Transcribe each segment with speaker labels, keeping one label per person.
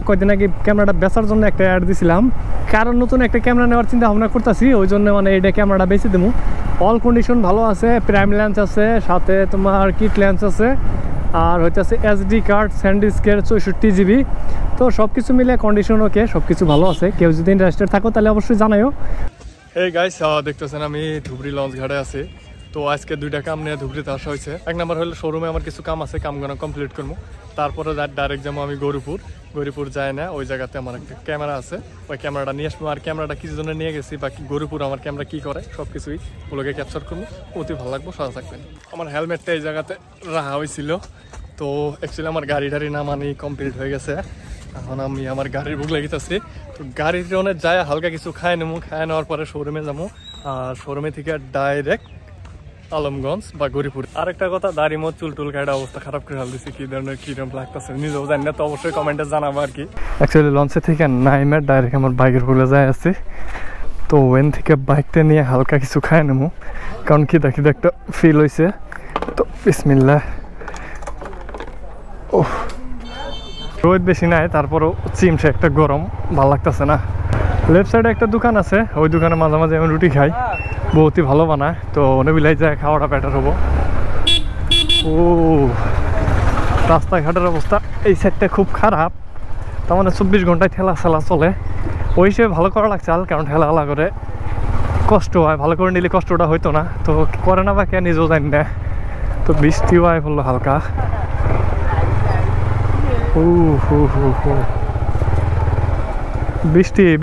Speaker 1: কয়দিন আগে ক্যামেরাটা বেচার জন্য একটা অ্যাড দিছিলাম, কারণ নতুন একটা ক্যামেরা নেওয়ার চিন্তা ভাবনা করতেছি, ওই জন্য মানে এটা ক্যামেরাটা বেশি দেবো। অল কন্ডিশন ভালো আছে, প্রাইম লেন্স আছে, সাথে তোমার কিট লেন্স আছে, আর হইতেছে এসডি কার্ড, স্যান্ডিস্কের 64 GB। তো সব কিছু মিলে কন্ডিশন ওকে, সব কিছু ভালো আছে। কেউ যদি ইন্টারেস্টেড থাকো তাহলে অবশ্যই জানাইও। এই গাইস দেখতেছেন আমি ধুবড়ি লঞ্চ ঘাটে আছি। তো আজকে দুইটা কাম নিয়ে ধুবড়িতে আসা হয়েছে। এক নম্বর হলো শোরুমে আমার কিছু কাম আছে, কামগুলো কমপ্লিট করবো। তারপরে ডাইরেক্ট যাবো আমি গৌরীপুর যায় না, ওই জায়গাতে আমার একটা ক্যামেরা আছে, ওই ক্যামেরাটা নিয়ে আসবো। আর ক্যামেরাটা কিছু জন্য নিয়ে গেছি, বা গৌরীপুর আমার ক্যামেরা কী করে সব কিছুই ওগুলোকে ক্যাপচার করবো। অতি ভালো লাগবো, সাথে থাকবেন। আমার হেলমেটটা এই জায়গাতে রাখা হয়েছিল। তো অ্যাকচুয়ালি আমার গাড়ি নামানি কমপ্লিট হয়ে গেছে। এখন আমি আমার গাড়ির বুক লাগিতেছি। তো গাড়ির জন্য যায় হালকা কিছু খাই নেবো, খাই নেওয়ার পরে শোরুমে যাবো। আর শোরুমে থেকে ডাইরেক্ট আলমগঞ্জ বা গৌরীপুর। আরেকটা কথা, দাড়ি মত চুল কাটা অবস্থা খারাপ করে হাল দিচ্ছি, কি ধরনের কিরকম লাগতেছে নিজেও জানি না, তো অবশ্যই কমেন্টে জানাবো আর কি। অ্যাকচুয়ালি লঞ্চে থেকে নাইমে ডাইরেক্ট আমার বাইকের ফুলে যায় আছে। তো ওয়েন থেকে বাইকটা নিয়ে হালকা কিছু খাই নেবো, কারণ কি দেখি একটা ফিল হয়েছে। তো বিসমিল্লাহ। ও রোদ বেশি নাই, তারপরও চিমসে একটা গরম, ভালো লাগতেছে না। লেফট সাইডে একটা দোকান আছে, ওই দোকানে মাঝে মাঝে আমি রুটি খাই, বহুতই ভালো বানায়। তো ওনে বিলাই যায় খাওয়াটা বেটার হবো। ও রাস্তাঘাটের অবস্থা এই সাইডটা খুব খারাপ, তার মানে 24 ঘন্টায় ঠেলা চলে। ওই হিসেবে ভালো করা লাগছে, কারণ ঠেলা করে কষ্ট হয়, ভালো করে নিলে কষ্টটা হইতো না। তো করে না বা কে নিজেও জানি না। তো বৃষ্টিও হয় বললো হালকা।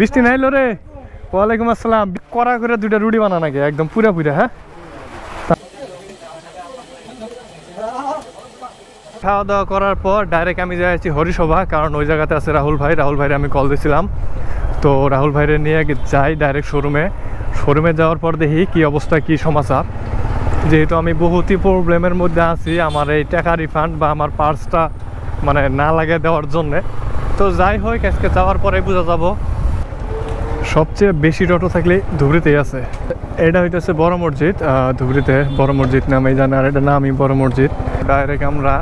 Speaker 1: বৃষ্টি নাইলো রে। ওয়ালাইকুম আসসালাম। কড়া করে দুইটা রুটি বানা নাকি একদম পুরা। হ্যাঁ, খাওয়া দাওয়া করার পর ডাইরেক্ট আমি যাচ্ছি হরিসভা, কারণ ওই জায়গাতে আছে রাহুল ভাইরে আমি কল দিয়েছিলাম। তো রাহুল ভাইরে নিয়ে যাই ডাইরেক্ট শোরুমে যাওয়ার পর দেখি কি অবস্থা, কি সমাচার। যেহেতু আমি বহুতই প্রবলেমের মধ্যে আছি, আমার এই টাকা রিফান্ড বা আমার পার্সটা মানে না লাগে দেওয়ার জন্যে। তো যাই হোক, আজকে যাওয়ার পরে বোঝা যাব। সবচেয়ে বেশি টোটো থাকলে ধুবড়িতেই আছে। এটা হইতেছে বড় মসজিদ, ধুবড়িতে বড় মসজিদ নামেই জানে, আর এটা নামই বড় মসজিদ। ডাইরেক্ট আমরা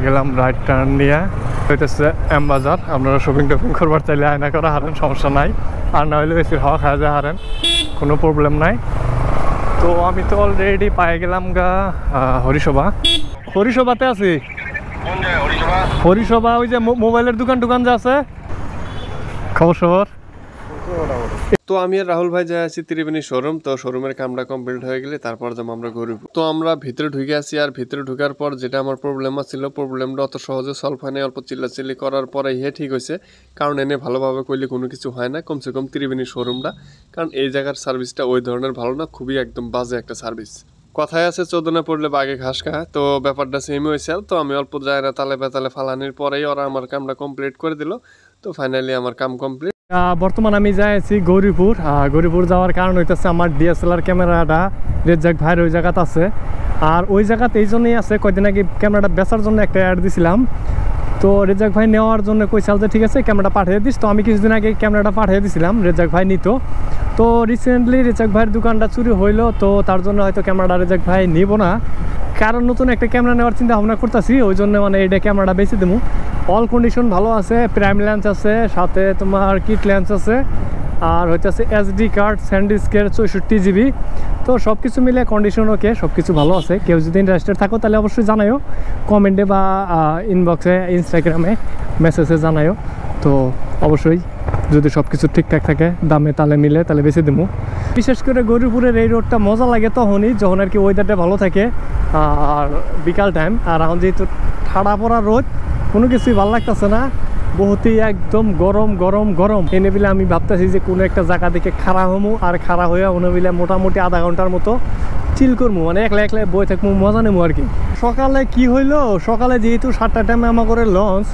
Speaker 1: গেলাম রাইট টার্ন নিয়ে, হইতেছে এম বাজার। আপনারা শপিং করবার চাইলে আয়না করা হারেন, সমস্যা নাই। আর না হইলে বেশি হাওয়া খাওয়া যায় হারেন, কোনো প্রবলেম নাই। তো আমি তো অলরেডি পাই গেলাম গা হরিসভাতে আছি। হরিসভা ওই যে মোবাইলের দোকান যে আছে, খবর।
Speaker 2: তো আমি আর রাহুল ভাই যাই আছি ত্রিবেণী শোরুম। তো শোরুমের কামটা কমপ্লিট হয়ে গেলে তারপর যাবো আমরা গৌরীপুর। তো আমরা ভিতরে ঢুকে আছি, আর ভিতরে ঢুকার পর যেটা আমার প্রবলেম ছিল, প্রবলেমটা অত সহজে সলভ হয় না। অল্প চিল্লাচিল্লি করার পরে ঠিক হয়েছে, কারণ এনে ভালোভাবে করলে কোনো কিছু হয় না, কমসে কম ত্রিবেণী শোরুমটা। কারণ এই জায়গার সার্ভিসটা ওই ধরনের ভালো না, খুবই একদম বাজে একটা সার্ভিস। কথায় আছে চোদনে পড়লে বাঘে ঘাস খায়, তো ব্যাপারটা সেমই হয়েছে। তো আমি অল্প জায়গা তালে বেতালে ফালানির পরেই ওরা আমার কামটা কমপ্লিট করে দিল। তো ফাইনালি আমার কাম কমপ্লিট।
Speaker 1: বর্তমান আমি যাইছি গৌরীপুর যাওয়ার কারণ হইতেছে আমার DSLR ক্যামেরাটা রেজ্জাক ভাইয়ের ওই জায়গাতে আছে। আর ওই জায়গাতে এই জন্যই আছে, কয়দিন আগে ক্যামেরাটা বেচার জন্য একটা অ্যাড দিছিলাম। তো রেজ্জাক ভাই নেওয়ার জন্য কইসাল যে ঠিক আছে ক্যামেরাটা পাঠিয়ে দিস। তো আমি কিছুদিন আগে ক্যামেরাটা পাঠিয়ে দিছিলাম, রেজ্জাক ভাই নিত। তো রিসেন্টলি রেজ্জাক ভাইয়ের দোকানটা চুরি হইলো, তো তার জন্য হয়তো ক্যামেরাটা রেজ্জাক ভাই নিব না, কারণ নতুন একটা ক্যামেরা নেওয়ার চিন্তা ভাবনা করতেছি, ওই জন্য মানে এটা ক্যামেরাটা বেশি দেবো। অল কন্ডিশন ভালো আছে, প্রাইম লেন্স আছে, সাথে তোমার কিট লেন্স আছে, আর হইতেছে এসডি কার্ড, স্যান্ডিস্কের 64 GB। তো সব কিছু মিলে কন্ডিশন ওকে, সব কিছু ভালো আছে। কেউ যদি ইন্টারেস্টেড থাকো তাহলে অবশ্যই জানাইও, কমেন্টে বা ইনবক্সে, ইনস্টাগ্রামে মেসেজে জানাইও। তো অবশ্যই যদি সব কিছু ঠিকঠাক থাকে, দামে তালে মিলে, তাহলে বেশি দেবো। বিশেষ করে গৌরীপুরের এই রোডটা মজা লাগে তখনই যখন আর কি ওয়েদারটা ভালো থাকে, আর বিকাল টাইম। আর এখন যেহেতু ঠাড়া পড়া রোদ, কোনো কিছুই ভালো লাগতেছে না, বহুতই একদম গরম। এনে বিলে আমি ভাবতেছি যে কোনো একটা জায়গা দিকে খাড়া হমু, আর খাড়া হয়ে ওনে বিলে মোটামুটি আধা ঘন্টার মতো চিল করবো, মানে একলা বই থাকবো, মজা নেবো আর কি। সকালে কি হইলো, সকালে যেহেতু 7টার টাইমে আমার করে লঞ্চ,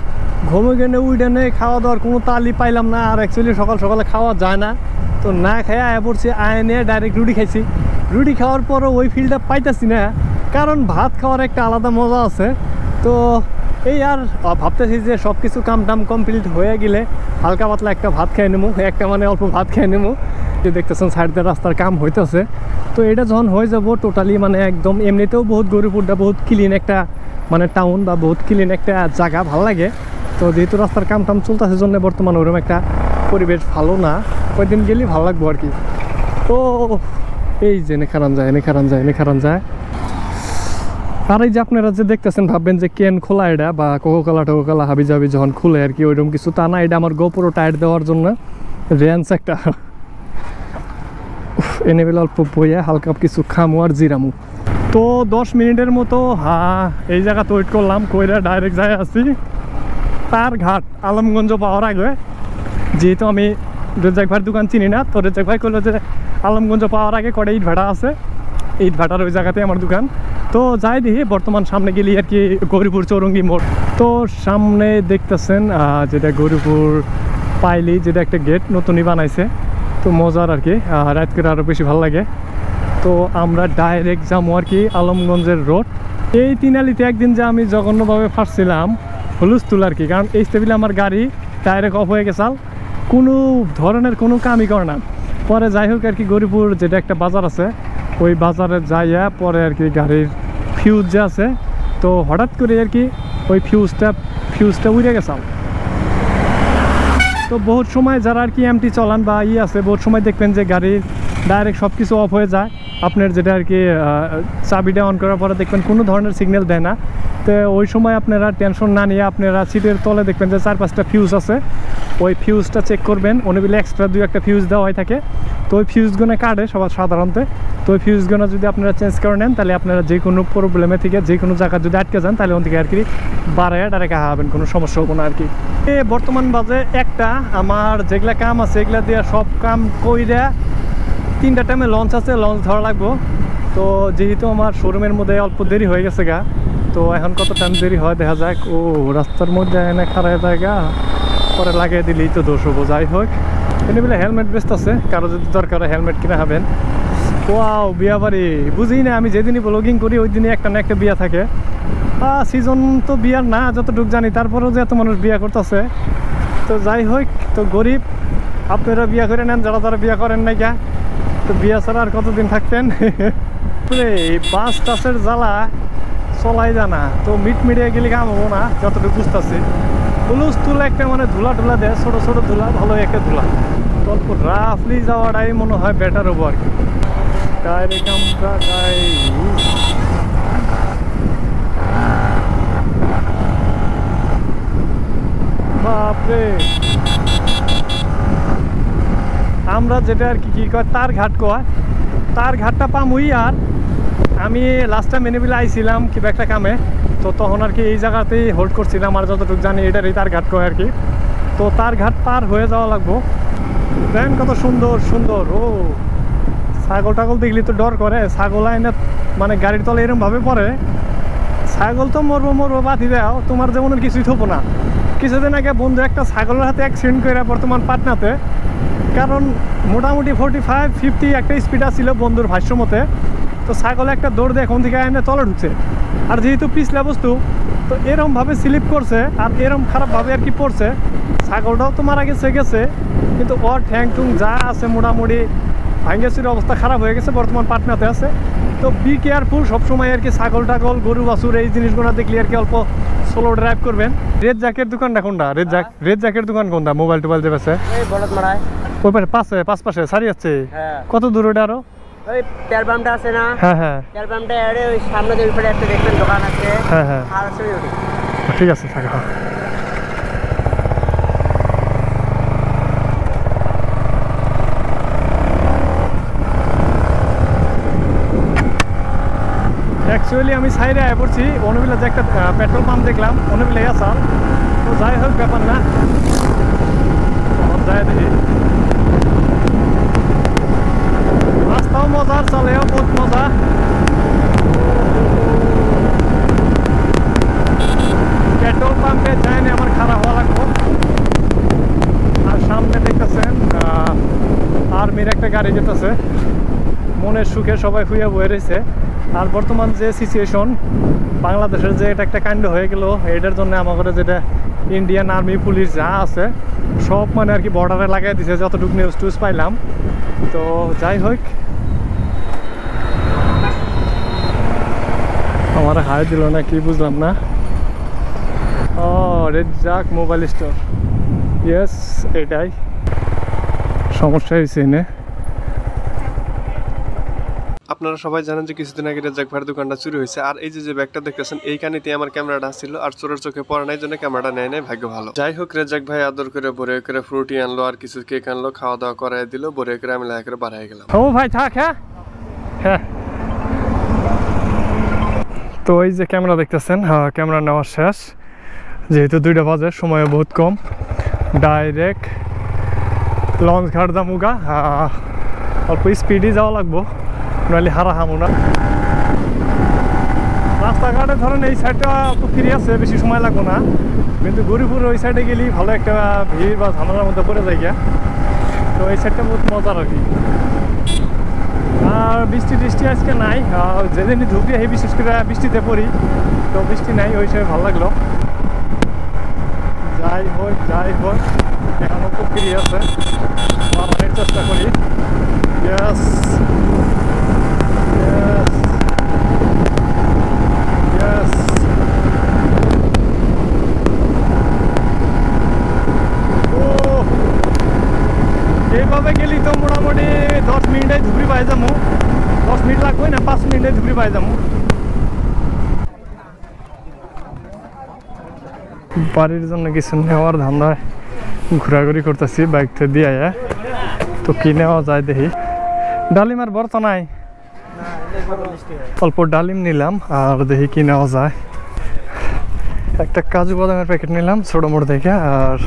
Speaker 1: ঘুমে গেলে উইডেনে খাওয়া দাওয়ার কোনো তালি পাইলাম না। আর অ্যাকচুয়ালি সকালে খাওয়া যায় না, তো না খাইয়া আয়া পড়ছি, আয় নিয়ে ডাইরেক্ট রুটি খাইছি। রুটি খাওয়ার পরও ওই ফিলটা পাইতেছি না, কারণ ভাত খাওয়ার একটা আলাদা মজা আছে। তো এই আর ভাবতেছি যে সব কিছু কাম টাম কমপ্লিট হয়ে গেলে হালকা পাতলা একটা ভাত খেয়ে নেবো, একটা মানে অল্প ভাত খেয়ে নেবো। যে দেখতেছেন সাইড দিয়ে রাস্তার কাম হইতেছে, তো এটা যখন হয়ে যাব টোটালি মানে একদম এমনিতেও বহুত গৌরীপুরটা বহুত ক্লিন একটা মানে টাউন বা বহুত ক্লিন একটা জায়গা ভালো লাগে। তো যেহেতু রাস্তার কাম টাম চলতেছে জন্য বর্তমানে ওরকম একটা পরিবেশ ভালো না, কয়েকদিন গেলেই ভালো লাগবো আর কি। তো এই যে এনে খারান যায়। আর এই যে আপনারা যে দেখতেছেন ভাববেন যে কেন খোলা এটা বা কোকোকোলা হাবি জাবি যখন খুলে আর কি ওইরকম কিছু তা না, এটা আমার গোপুরো টায়ার দেওয়ার জন্য রেঞ্জ একটা এনে বেলা অল্প বইয়া হালকা কিছু খামু আর জিরামু। তো 10 মিনিটের মতো এই জায়গাতে ওয়েট করলাম, কইরা ডাইরেক্ট যাই আসি তার ঘাট আলমগঞ্জ পাওয়ার আগে। যেহেতু আমি রেজ্জাক ভাইয়ের দোকান চিনি না, তো রেজ্জাক ভাই কইলো যে আলমগঞ্জ পাওয়ার আগে কটা ইট ভাটা আছে, ইট ভাটার ওই জায়গাতে আমার দোকান। তো যাই দেখি বর্তমান সামনে গেলি আর কি গৌরীপুর চৌরঙ্গি মোড়। তো সামনে দেখতেছেন যেটা গৌরীপুর পাইলি যেটা একটা গেট নতুনই বানাইছে, তো মজার আর কি, রাত করে আরও বেশি ভালো লাগে। তো আমরা ডাইরেক্ট যাবো আর কি আলমগঞ্জের রোড। এই তিনালিতে একদিন যে আমি জঘন্যভাবে ফাঁসছিলাম হুলস্থুল আর কি, কারণ এই স্টেবিলে আমার গাড়ি ডাইরেক্ট অফ হয়ে গেছাল, কোনো ধরনের কোনো কামই করে না। পরে যাই হোক আর কি গৌরীপুর যেটা একটা বাজার আছে ওই বাজারে যাইয়া পরে আর কি গাড়ির ফিউজ যে আছে, তো হঠাৎ করে আর কি ওই ফিউজটা উড়ে গেছাল। তো বহুত সময় যারা আর কি এমটি চালান বা আছে বহুত সময় দেখবেন যে গাড়ির ডাইরেক্ট সব কিছু অফ হয়ে যায়, আপনার যেটা আর কি চাবিটা অন করার পরে দেখবেন কোনো ধরনের সিগন্যাল দেয় না। তো ওই সময় আপনারা টেনশন না নিয়ে আপনারা সিটের তলে দেখবেন যে 4-5টা ফিউজ আছে, ওই ফিউজটা চেক করবেন। অনেকগুলো এক্সট্রা 2-1টা ফিউজ দেওয়া হয়ে থাকে, তো ওই ফিউজগুলো কাটে সবার সাধারণত। তো ওই ফিউজগুলো যদি আপনারা চেঞ্জ করে নেন তাহলে আপনারা যে কোনো প্রবলেমে থেকে যে কোনো জায়গায় যদি আটকে যান তাহলে ওন থেকে আর কি বাড়ায় ডাইরেক্ট হারাবেন, কোনো সমস্যা হবো না আর কি। বর্তমান বাজে একটা, আমার যেগুলা কাম আছে এগুলা দিয়ে সব কাম কইরা 3টা টাইমে লঞ্চ আছে, লঞ্চ ধরা লাগবো। তো যেহেতু আমার শোরুমের মধ্যে অল্প দেরি হয়ে গেছে গা, তো এখন কত টাইম দেরি হয় দেখা যাক। ও রাস্তার মধ্যে এনে খারাপ জায়গা পরে লাগিয়ে দিলেই তো দোষ হবো। যাই হোক এনে বলে হেলমেট বেস্ট আছে, কারো যদি দরকার হয় হেলমেট কিনে হবেন। ওয়াও বিয়া বাড়ি, বুঝি না আমি যেদিনই ব্লগিং করি ওই দিনই একটা না একটা বিয়া থাকে। সিজন তো বিয়ার না যতটুকু জানি, তারপরেও যে এত মানুষ বিয়া করতেছে। তো যাই হোক, তো গরিব আপনারা বিয়া করে নেন যারা বিয়া করেন নাই কা, তো বিয়া ছাড়া আর কতদিন থাকতেন। বাস টাসের জ্বালা চলাই জানা, তো মিডিয়া গেলে কাম হবো না যতটুকু বুঝতেছি। হুলস্থুল একটা মানে ধুলা টুলা দেয়, ছোটো ছোটো ধুলা, ভালো একটা ধুলা। অল্প রাফলি যাওয়াটাই মনে হয় বেটার হবো আর কি। ডাইরেক্ট আমরা বাপরে, আমরা যেটা আর কি কয় তার ঘাট কয়, তার ঘাটটা পামুই। আর আমি লাস্ট টাইম এনেবিলে আইছিলাম কিবা একটা কামে, তো তখন আর কি এই জায়গাতেই হোল্ড করছিলাম, আর যতটুকু জানি এটারই তার ঘাট কয় আর কি। তো তার ঘাট পার হয়ে যাওয়া লাগবো। দেখেন কত সুন্দর সুন্দর। ও ছাগল টাগল দেখলি তো ডর করে, ছাগল আইনে মানে গাড়ির তলে এরকমভাবে পড়ে, ছাগল তো মরবো বাতি দাও, তোমার যেমন কিছুই থবো না। কিছুদিন আগে বন্ধু একটা ছাগলের হাতে অ্যাক্সিডেন্ট করে বর্তমান পাটনাতে, কারণ মোটামুটি 45-50 একটা স্পিড আসছিল বন্ধুর ভাষ্য মতে। তো ছাগলে একটা দৌড় দিয়ে এখন থেকে এনে তলে ঢুকছে, আর যেহেতু পিছলা বস্তু তো এরমভাবে স্লিপ করছে আর এরম খারাপভাবে আর কি পড়ছে। ছাগলটাও তো মারা গেছে, কিন্তু ওর ঠ্যাং টুং যা আছে মোটামুটি ভাঙ্গেছির অবস্থা খারাপ হয়ে গেছে, বর্তমান পাটনাতে আছে। তো বি কেয়ারফুল সবসময় আর কি, ছাগল টাগল গরু বাছুর এই জিনিসগুলো দেখলে আর কি অল্প স্লো ড্রাইভ করবেন। রেজ্জাকের দোকানটা কোনটা? রেজ্জাকের দোকান কোনটা? মোবাইল টোবাইল যে আছে ওই পাশে পাশে সারি আছে। কত দূর ওটা? আরো
Speaker 3: ওই তেল পাম্পটা আছে না?
Speaker 1: হ্যাঁ তেল
Speaker 3: পাম্পটা ওই সামনে যে উপরে একটা দেখবেন দোকান আছে।
Speaker 1: হ্যাঁ ঠিক আছে থাকা। অ্যাকচুয়ালি আমি সাইডে আয় পড়ছি, অনুবিলা যে একটা পেট্রোল পাম্প দেখলাম, অনুবিলা আসাল। তো যাই হোক ব্যাপার না, যাই দেখি। রাস্তাও মজার, চলেও বহুত মজা। পেট্রোল পাম্পে যায়নি আমার খারাপ হওয়া লাগবো। আর সামনে দেখতেছেন আর্মির একটা গাড়ি যেতেছে, মনের সুখে সবাই শুয়ে বয়ে রয়েছে। আর বর্তমান যে সিচুয়েশন বাংলাদেশের যে এটা একটা কাণ্ড হয়ে গেল, এটার জন্য আমাদের যেটা ইন্ডিয়ান আর্মি পুলিশ যা আছে সব মানে আর কি বর্ডারে লাগাই দিছে, যতটুকু নিউজ পাইলাম। তো যাই হোক আমার হাই দিল না কি বুঝলাম না। ও রেজ্জাক মোবাইল স্টোর, ইয়েস এটাই সমস্যা হয়েছে এনে।
Speaker 2: আপনারা সবাই জানেন যে কিছুদিন আগে রেজ্জাক ভাইয়ের দোকানটা চুরি হয়েছে, আর এই যে ব্যাগটা দেখতেছেন এইখানেতে আমার ক্যামেরাটা ছিল, আর চোরের চোখে পড়ে নাই জন্য ক্যামেরাটা নেয় নাই, ভাগ্য ভালো। যাই হোক, রেজ্জাক ভাই আদর করে বড় করে ফ্রুটি আনলো আর কিছু কেক আনলো, খাওয়া দাওয়া করাই দিল, বড় করে আমি লেখা করে বাড়াই গেলাম।
Speaker 1: ও ভাই থাক। হ্যাঁ হ্যাঁ, তো এই যে ক্যামেরা দেখতেছেন, হ্যাঁ ক্যামেরা নেওয়া শেষ, যেহেতু 2টা বাজে, সময় বহুত কম, ডাইরেক্ট লঞ্চ ঘাট দামুগা। অল্প স্পিডে যাওয়া লাগবো, নাহলে হারা হামু না। রাস্তাঘাটে ধরেন এই সাইডটা তো ফ্রি আছে, বেশি সময় লাগবো না, কিন্তু গরিপুর ওই সাইডে গেলেই ভালো একটা ভিড় বা ঝামেলার মধ্যে পড়ে যায় গিয়া। তো এই সাইডটা বহুত মজার আর কি। আর বৃষ্টি টিষ্টি আজকে নাই, যেদিনই ঢুকি এই বিশেষ করে বৃষ্টিতে পড়ি, তো বৃষ্টি নাই, ওই হিসেবে ভালো লাগলো। যাই হোক এখনো খুব ফ্রি আছে, অনেক চেষ্টা করি। ইয়েস ইয়েস ইয়েস, এইভাবে গেলি তো মোটামুটি 10 মিনিটে ধুবড়ি পাই যাবো। 10 মিনিট লাগবে না, 5 মিনিটে ধুবড়ি পাই যাবো। বাড়ির জন্য কিছু নেওয়ার ধান্দায় ঘোরাঘুরি করতেছি বাইকটা দিয়ে, তো কি নেওয়া যায় দেখি। ডালিম আর বর্ত নাই, অল্প ডালিম নিলাম, আর দেখি কি নেওয়া যায়। একটা কাজু বাদামের প্যাকেট নিলাম ছোটো মোটো দেখে, আর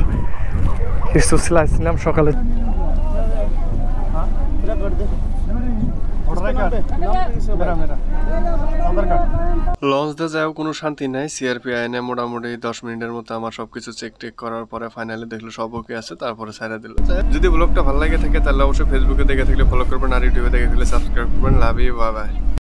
Speaker 1: কিছু স্লাইস নিলাম সকালে।
Speaker 2: লঞ্চে যাও কোনো শান্তি নাই, সিআরপি আইনে মোটামুটি 10 মিনিটের মতো আমার সবকিছু চেক টেক করার পরে ফাইনালি দেখলো সব ওকে আছে, তারপরে ছাড়া দিল। যদি ব্লগটা ভালো লাগে থাকে তাহলে অবশ্যই ফেসবুকে দেখে থাকলে ফলো করবেন, আর ইউটিউবে দেখে থাকলে সাবস্ক্রাইব করবেন। Love you, bye by.